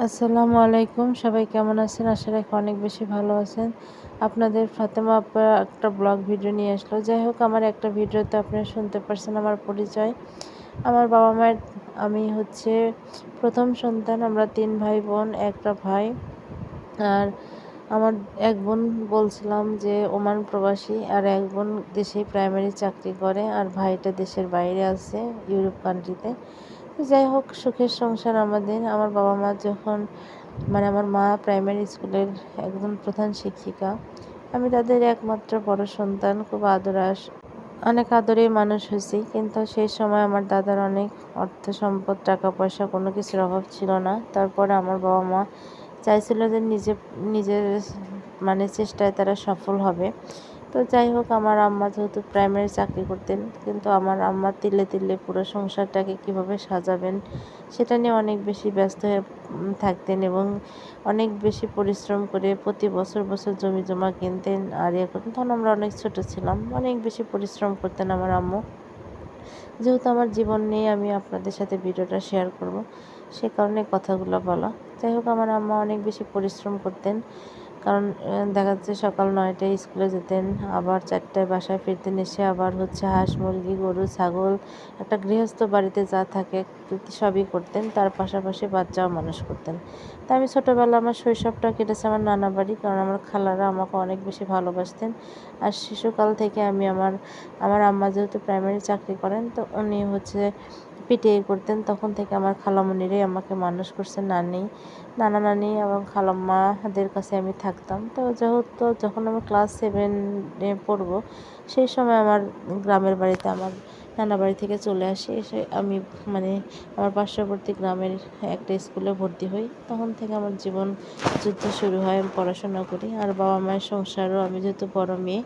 আসসালামু আলাইকুম, সবাই কেমন আছেন? আশা রাখি অনেক বেশি ভালো আছেন। আপনাদের ফাতেমা আপা একটা ব্লগ ভিডিও নিয়ে আসলো। যাই হোক, আমার একটা ভিডিওতে আপনারা শুনতে পারছেন আমার পরিচয়। আমার বাবা মায়ের আমি হচ্ছে প্রথম সন্তান। আমরা ৩ ভাই বোন, একটা ভাই। আর আমার এক বোন বলছিলাম যে ওমান প্রবাসী, আর এক বোন দেশেই প্রাইমারি চাকরি করে, আর ভাইটা দেশের বাইরে আছে, ইউরোপ কান্ট্রিতে। যাই হোক, সুখের সংসার আমাদের। আমার বাবা মা যখন আমার মা প্রাইমারি স্কুলের একজন প্রধান শিক্ষিকা। আমি তাদের একমাত্র বড় সন্তান। খুব অনেক আদরেই মানুষ হয়েছি। কিন্তু সেই সময় আমার দাদার অনেক অর্থ সম্পদ, টাকা পয়সা, কোনো কিছুর অভাব ছিল না। তারপরে আমার বাবা মা চাইছিল যে নিজের চেষ্টায় তারা সফল হবে। তো যাই হোক, আমার আম্মা যেহেতু প্রাইমারি চাকরি করতেন, কিন্তু আমার আম্মা তিলে তিলে পুরো সংসারটাকে কিভাবে সাজাবেন সেটা নিয়ে অনেক বেশি ব্যস্ত হয়ে থাকতেন, এবং অনেক বেশি পরিশ্রম করে প্রতি বছর বছর জমি জমা কিনতেন। আর করতেন, তখন আমরা অনেক ছোট ছিলাম। অনেক বেশি পরিশ্রম করতেন আমার আম্মু। যেহেতু আমার জীবন নিয়ে আমি আপনাদের সাথে ভিডিওটা শেয়ার করব, সে কারণে কথাগুলো বলা। যাই হোক, আমার আম্মা অনেক বেশি পরিশ্রম করতেন। কারণ দেখা যাচ্ছে সকাল ৯টায় স্কুলে যেতেন, আবার ৪টায় বাসায় ফিরতেন। এসে আবার হাঁস, মুরগি, গরু, ছাগল, একটা গৃহস্থ বাড়িতে যা থাকে সবই করতেন। তার পাশাপাশি বাচ্চাও মানুষ করতেন। তা আমি ছোটোবেলা, আমার শৈশবটা কেটেছে আমার নানা বাড়ি, কারণ আমার খালারা আমাকে অনেক বেশি ভালোবাসতেন। আর শিশুকাল থেকে আমি আমার আম্মা যেহেতু প্রাইমারি চাকরি করেন, তো উনি পিটিআই করতেন। তখন থেকে আমার খালামণিরাই আমাকে মানুষ করছে। নানা নানি এবং খালাম্মাদের কাছে আমি থাকতাম। তো যেহেতু যখন আমি ক্লাস 7-এ পড়বো, সেই সময় আমার গ্রামের বাড়িতে আমার নানা বাড়ি থেকে চলে আসি। এসে আমি আমার পার্শ্ববর্তী গ্রামের একটা স্কুলে ভর্তি হই। তখন থেকে আমার জীবন যুদ্ধ শুরু হয়। আমি পড়াশোনা করি, আর বাবা মায়ের সংসারও, আমি যেহেতু বড় মেয়ে,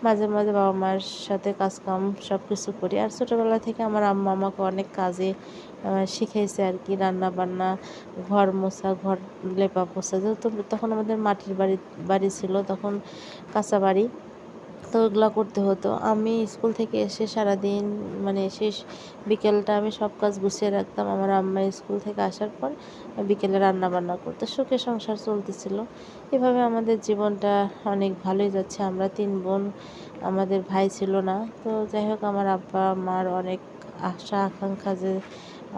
মাঝে মাঝে বাবা মায়ের সাথে কাজকাম সব কিছু করি। আর ছোটোবেলা থেকে আমার আম্মা আমাকে অনেক কাজে শিখাইছে আর কি, রান্না বান্না, ঘর মোছা, ঘর লেপা পোছা। যেহেতু তখন আমাদের মাটির বাড়ি ছিল, তখন কাঁচা বাড়ি, তো ওগুলো করতে হতো। আমি স্কুল থেকে এসে সারাদিন শেষ বিকেলটা আমি সব কাজ গুছিয়ে রাখতাম। আমার আম্মা স্কুল থেকে আসার পর বিকেলে রান্না বান্না করতো। সুখে সংসার চলতেছিল। এভাবে আমাদের জীবনটা অনেক ভালোই যাচ্ছে। আমরা 3 বোন, আমাদের ভাই ছিল না। তো যাই হোক, আমার আব্বা মার অনেক আশা আকাঙ্ক্ষা যে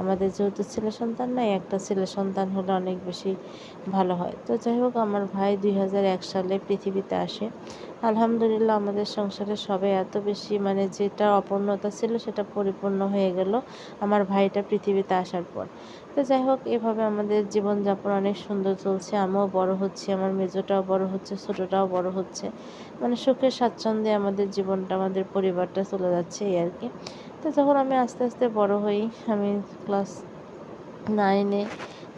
আমাদের যেহেতু ছেলে সন্তান নাই, একটা ছেলে সন্তান হলে অনেক বেশি ভালো হয়। তো যাই হোক, আমার ভাই 2001 সালে পৃথিবীতে আসে। আলহামদুলিল্লাহ, আমাদের সংসারে সবাই এত বেশি যেটা অপূর্ণতা ছিল সেটা পরিপূর্ণ হয়ে গেল আমার ভাইটা পৃথিবীতে আসার পর। তো যাই হোক, এভাবে আমাদের জীবনযাপন অনেক সুন্দর চলছে। আমিও বড় হচ্ছি, আমার মেজোটাও বড় হচ্ছে, ছোটোটাও বড় হচ্ছে। সুখে স্বাচ্ছন্দ্যে আমাদের জীবনটা, আমাদের পরিবারটা চলে যাচ্ছে, এই আর কি। তো যখন আমি আস্তে আস্তে বড় হই, আমি ক্লাস 9-এ,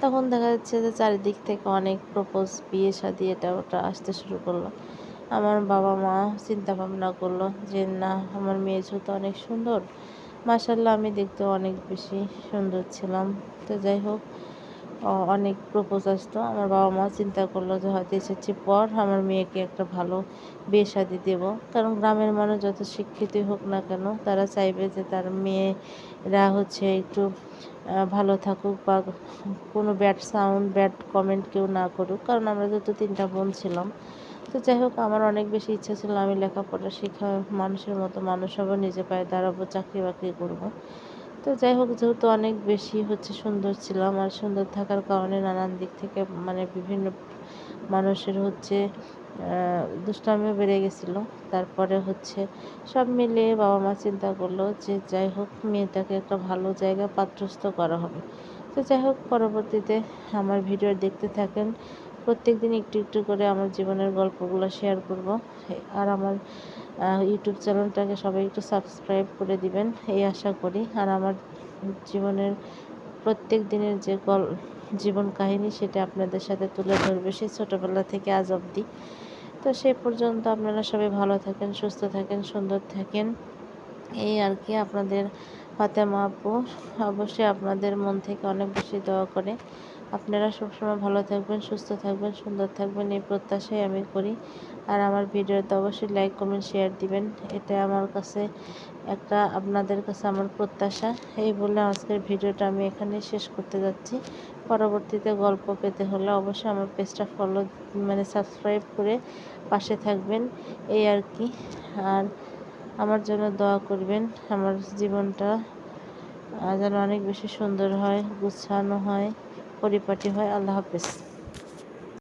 তখন দেখা যাচ্ছে যে চারিদিক থেকে অনেক প্রপোজ, বিয়ে শাদী, এটা ওটা আসতে শুরু করলো। আমার বাবা মা চিন্তা ভাবনা করলো যে না, আমার মেয়ে যেহেতু অনেক সুন্দর, মাশাআল্লাহ, আমি দেখতেও অনেক বেশি সুন্দর ছিলাম। তো যাই হোক, অনেক প্রপোজ আসতো। আমার বাবা মা চিন্তা করলো যে হয়তো এসেছি পর আমার মেয়েকে একটা ভালো বিয়ে শাদী দেবো। কারণ গ্রামের মানুষ যত শিক্ষিতই হোক না কেন, তারা চাইবে যে তার মেয়েরা একটু ভালো থাকুক, বা কোনো ব্যাড কমেন্ট কেউ না করুক। কারণ আমরা যেহেতু 3টা বোন ছিলাম। তো যাই হোক, আমার অনেক বেশি ইচ্ছা ছিল আমি লেখাপড়া শিখা মানুষের মতো মানুষ হব, নিজে পায়ে দাঁড়াবো, চাকরি বাকরি করবো। তো যাই হোক, যেহেতু অনেক বেশি সুন্দর ছিলাম, আর সুন্দর থাকার কারণে নানান দিক থেকে বিভিন্ন মানুষের দুষ্টামিও বেড়ে গেছিলো। তারপরে সব মিলিয়ে বাবা মা চিন্তা করলো যে যাই হোক, মেয়েটাকে একটা ভালো জায়গা পাত্রস্থ করা হবে। তো যাই হোক, পরবর্তীতে আমার ভিডিও দেখতে থাকেন। প্রত্যেক দিন একটু একটু করে আমার জীবনের গল্পগুলো শেয়ার করব। আর আমার ইউটিউব চ্যানেলটাকে সবাই একটু সাবস্ক্রাইব করে দিবেন, এই আশা করি। আর আমার জীবনের প্রত্যেক দিনের যে জীবন কাহিনী, সেটা আপনাদের সাথে তুলে ধরবে, সেই ছোটোবেলা থেকে আজ অবধি। তো সে পর্যন্ত আপনারা সবাই ভালো থাকেন, সুস্থ থাকেন, সুন্দর থাকেন, এই আর কি। আপনাদের ফাতেমা আপু অবশ্যই আপনাদের মন থেকে অনেক বেশি দোয়া করে। আপনারা সবসময় ভালো থাকবেন, সুস্থ থাকবেন, সুন্দর থাকবেন, এই প্রত্যাশাই আমি করি। আর আমার ভিডিওতে অবশ্যই লাইক, কমেন্ট, শেয়ার দিবেন। এটা আমার কাছে আপনাদের কাছে আমার প্রত্যাশা। এই বলে আজকের ভিডিওটা আমি এখানে শেষ করতে যাচ্ছি। পরবর্তীতে গল্প পেতে হলে অবশ্যই আমার পেজটা সাবস্ক্রাইব করে পাশে থাকবেন, এই আর কি। আর আমার জন্য দোয়া করবেন, আমার জীবনটা যেন অনেক বেশি সুন্দর হয়, গুছানো হয়, পরিপাটি হয়। আল্লাহ হাফেজ।